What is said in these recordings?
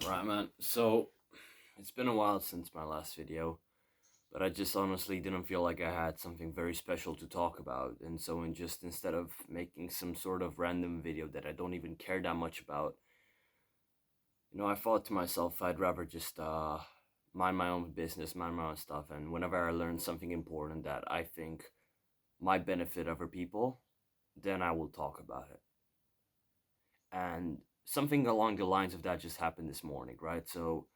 Right, man. So, it's been a while since my last video, but I just honestly didn't feel like I had something very special to talk about. And so, instead of making some sort of random video that I don't even care that much about, I thought to myself I'd rather just mind my own business, mind my own stuff, and whenever I learn something important that I think might benefit other people, then I will talk about it. And something along the lines of that just happened this morning, right? So,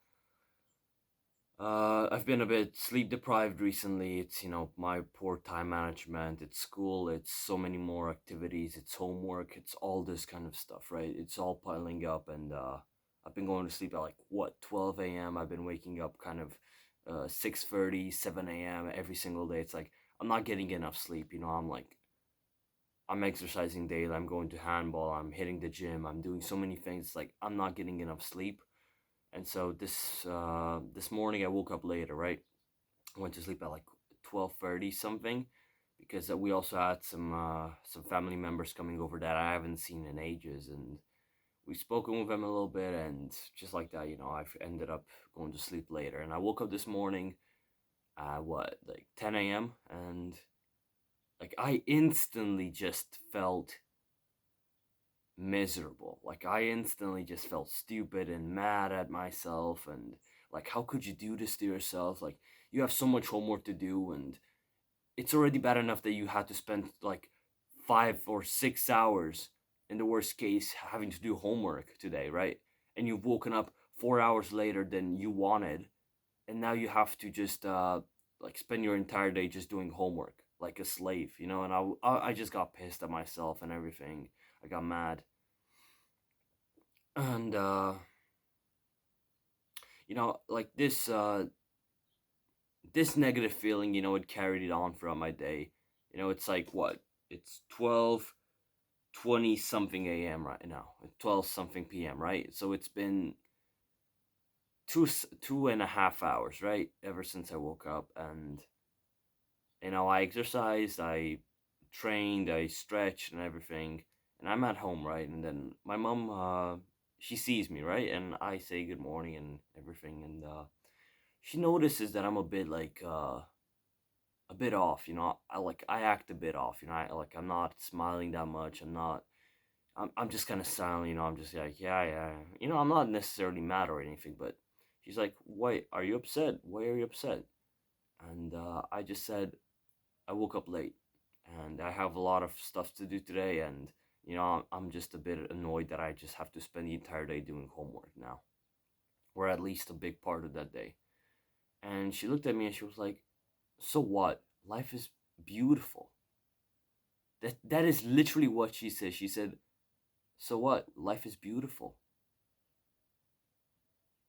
I've been a bit sleep deprived recently. It's, my poor time management, it's school, it's so many more activities, it's homework, it's all this kind of stuff, right? It's all piling up, and I've been going to sleep at like, what, 12 a.m.? I've been waking up kind of 6:30, 7 a.m. every single day. It's like, I'm not getting enough sleep, I'm exercising daily, I'm going to handball, I'm hitting the gym, I'm doing so many things. It's like, I'm not getting enough sleep. And so this morning I woke up later, right? I went to sleep at like 12:30 something because we also had some family members coming over that I haven't seen in ages, and we've spoken with them a little bit, and just like that, I've ended up going to sleep later. And I woke up this morning at what, like 10 a.m., and like I instantly just felt miserable. Like I instantly just felt stupid and mad at myself, and like, how could you do this to yourself? Like, you have so much homework to do, and it's already bad enough that you had to spend like 5 or 6 hours in the worst case having to do homework today, right? And you've woken up 4 hours later than you wanted, and now you have to just like spend your entire day just doing homework like a slave, and I just got pissed at myself and everything. I got mad. And like this negative feeling, it carried it on throughout my day. It's like, what, it's 12:20 something a.m. right now, 12 something p.m., right? So it's been two and a half hours, right, ever since I woke up. And I exercised, I trained, I stretched and everything, and I'm at home, right? And then my mom, she sees me, right, and I say good morning and everything, and she notices that I'm a bit like a bit off. I act a bit off. I'm not smiling that much. I'm just kind of silent. I'm just like, yeah, yeah. I'm not necessarily mad or anything, but she's like, wait, are you upset? Why are you upset? And I just said, I woke up late, and I have a lot of stuff to do today, and I'm just a bit annoyed that I just have to spend the entire day doing homework now, or at least a big part of that day. And she looked at me and she was like, so what? Life is beautiful. That is literally what she said. She said, so what? Life is beautiful.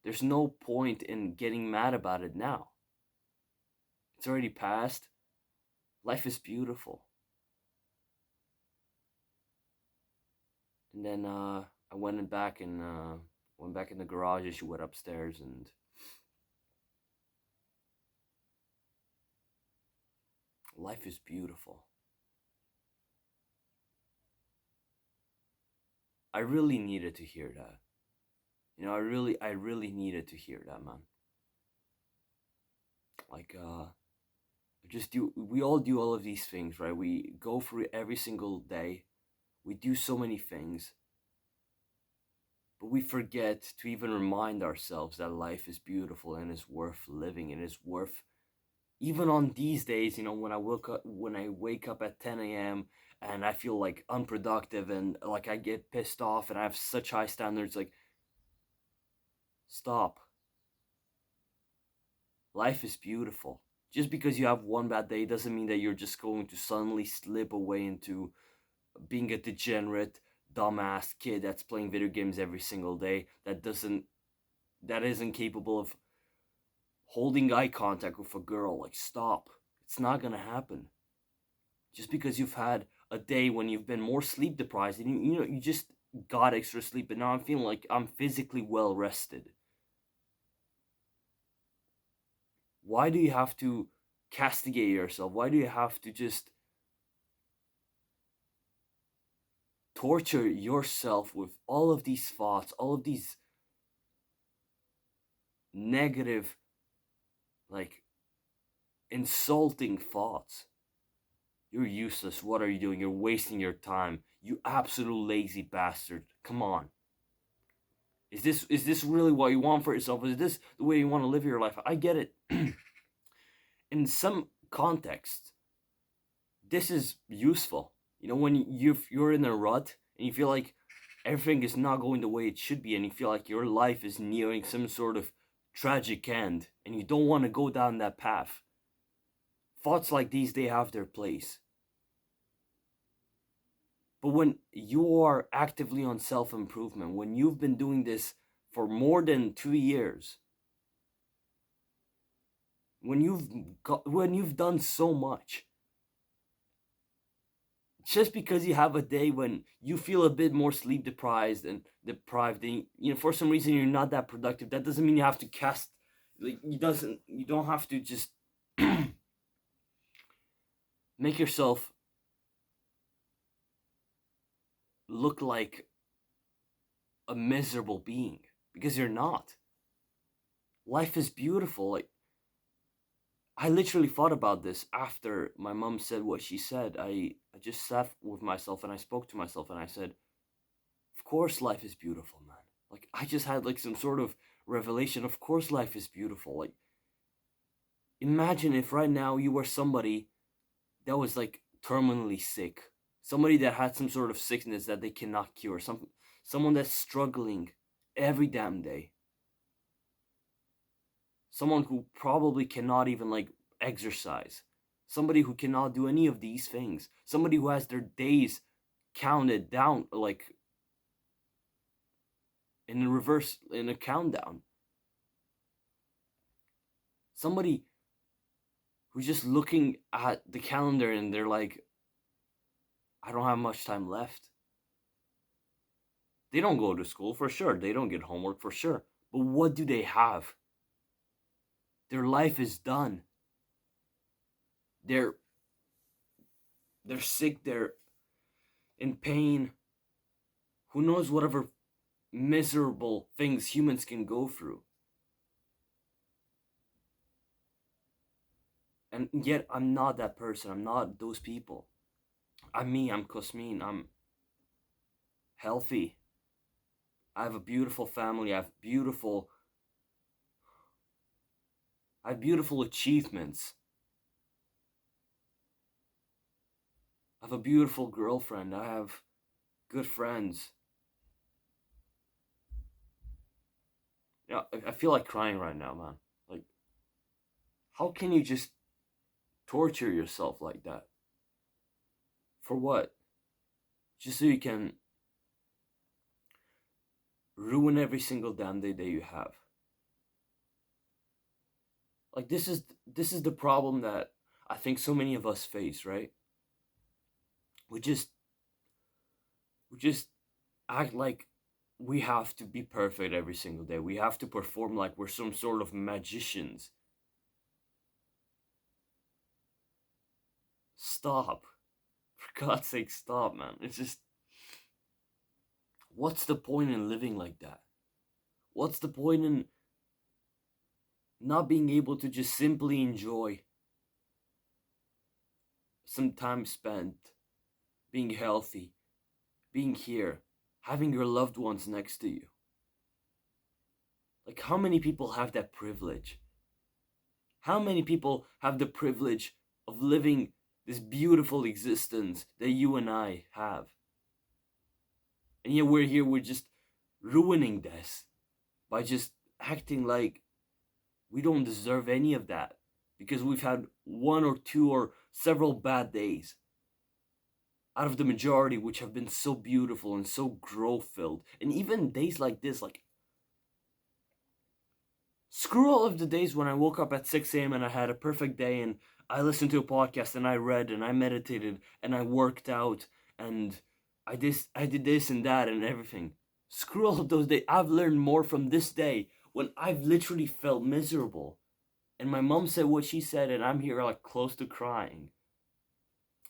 There's no point in getting mad about it now. It's already passed. Life is beautiful. And then I went back in the garage, and she went upstairs, and life is beautiful. I really needed to hear that. I really needed to hear that, man. Like, we all do all of these things, right? We go through every single day. We do so many things, but we forget to even remind ourselves that life is beautiful and is worth living, and is worth, even on these days, when I wake up at 10 a.m. and I feel like unproductive, and like I get pissed off and I have such high standards. Like, stop. Life is beautiful. Just because you have one bad day doesn't mean that you're just going to suddenly slip away into being a degenerate, dumbass kid that's playing video games every single day, that isn't capable of holding eye contact with a girl. Like, stop. It's not gonna happen. Just because you've had a day when you've been more sleep deprived, and you just got extra sleep, and now I'm feeling like I'm physically well rested. Why do you have to castigate yourself? Why do you have to just torture yourself with all of these thoughts, all of these negative, like insulting thoughts. You're useless. What are you doing? You're wasting your time. You absolute lazy bastard. Come on. Is this really what you want for yourself? Is this the way you want to live your life? I get it. In some context, this is useful. You know, when you're in a rut and you feel like everything is not going the way it should be, and you feel like your life is nearing some sort of tragic end, and you don't want to go down that path. Thoughts like these, they have their place. But when you are actively on self improvement, when you've been doing this for more than 2 years, when you've done so much, just because you have a day when you feel a bit more sleep deprived, and for some reason you're not that productive, that doesn't mean you have to cast, like, you don't have to just make yourself look like a miserable being, because you're not. Life is beautiful. Like, I literally thought about this after my mom said what she said. I just sat with myself and I spoke to myself and I said, of course life is beautiful, man. Like, I just had like some sort of revelation. Of course life is beautiful. Like, imagine if right now you were somebody that was like terminally sick. Somebody that had some sort of sickness that they cannot cure. Someone that's struggling every damn day. Someone who probably cannot even like exercise. Somebody who cannot do any of these things. Somebody who has their days counted down, like in a countdown. Somebody who's just looking at the calendar and they're like, I don't have much time left. They don't go to school for sure. They don't get homework for sure. But what do they have? Their life is done. They're sick, they're in pain. Who knows whatever miserable things humans can go through. And yet I'm not that person. I'm not those people. I'm me. I'm Cosmin. I'm healthy. I have a beautiful family. I have beautiful achievements. I have a beautiful girlfriend. I have good friends. Yeah, I feel like crying right now, man. Like, how can you just torture yourself like that? For what? Just so you can ruin every single damn day that you have. Like, this is the problem that I think so many of us face, right? We just we just act like we have to be perfect every single day. We have to perform like we're some sort of magicians. Stop. For God's sake, stop, man. It's just, what's the point in living like that? What's the point in not being able to just simply enjoy some time spent being healthy, being here, having your loved ones next to you? Like, how many people have that privilege? How many people have the privilege of living this beautiful existence that you and I have? And yet we're here, we're just ruining this by just acting like we don't deserve any of that because we've had one or two or several bad days out of the majority, which have been so beautiful and so growth filled. And even days like this, like, screw all of the days when I woke up at 6 a.m. and I had a perfect day and I listened to a podcast and I read and I meditated and I worked out and I did this and that and everything. Screw all of those days. I've learned more from this day when I've literally felt miserable. And my mom said what she said and I'm here like close to crying.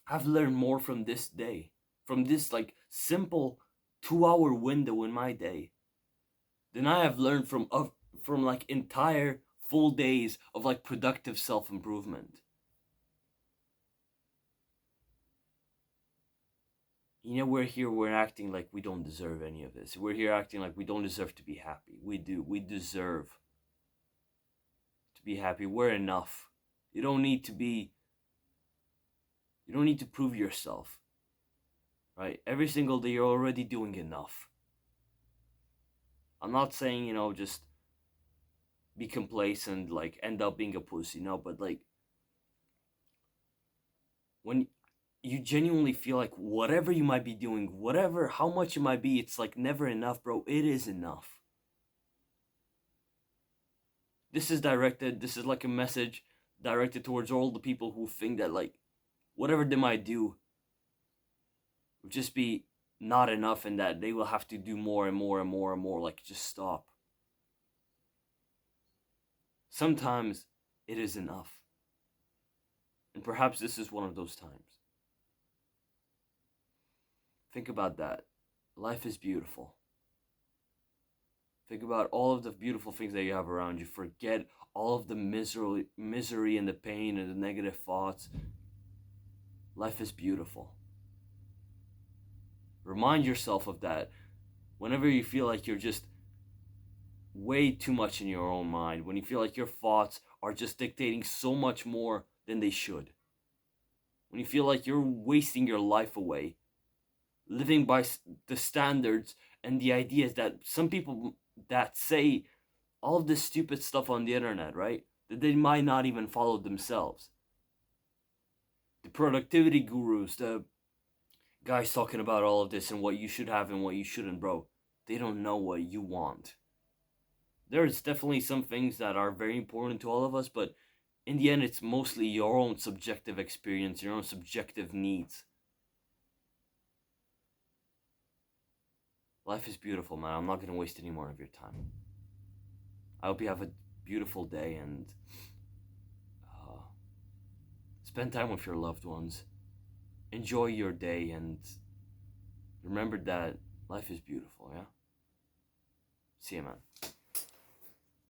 I've learned more from this day. From this like simple 2-hour window in my day than I have learned from like entire full days of like productive self-improvement. You know, we're here, we're acting like we don't deserve any of this. We're here acting like we don't deserve to be happy. We do. We deserve to be happy. We're enough. You don't need to be, you don't need to prove yourself, right? Every single day you're already doing enough. I'm not saying, just be complacent, like end up being a pussy, no, but like when you genuinely feel like whatever you might be doing, whatever, how much it might be, it's like never enough, bro. It is enough. This is like a message directed towards all the people who think that like whatever they might do would just be not enough and that they will have to do more and more and more and more. Like, just stop. Sometimes it is enough. And perhaps this is one of those times. Think about that. Life is beautiful. Think about all of the beautiful things that you have around you. Forget all of the misery and the pain and the negative thoughts. Life is beautiful. Remind yourself of that whenever you feel like you're just way too much in your own mind, when you feel like your thoughts are just dictating so much more than they should, when you feel like you're wasting your life away, living by the standards and the ideas that some people that say all of this stupid stuff on the internet, right? That they might not even follow themselves. The productivity gurus, the guys talking about all of this and what you should have and what you shouldn't, bro. They don't know what you want. There's definitely some things that are very important to all of us, but in the end, it's mostly your own subjective experience, your own subjective needs. Life is beautiful, man. I'm not going to waste any more of your time. I hope you have a beautiful day and spend time with your loved ones. Enjoy your day and remember that life is beautiful, yeah? See you, man.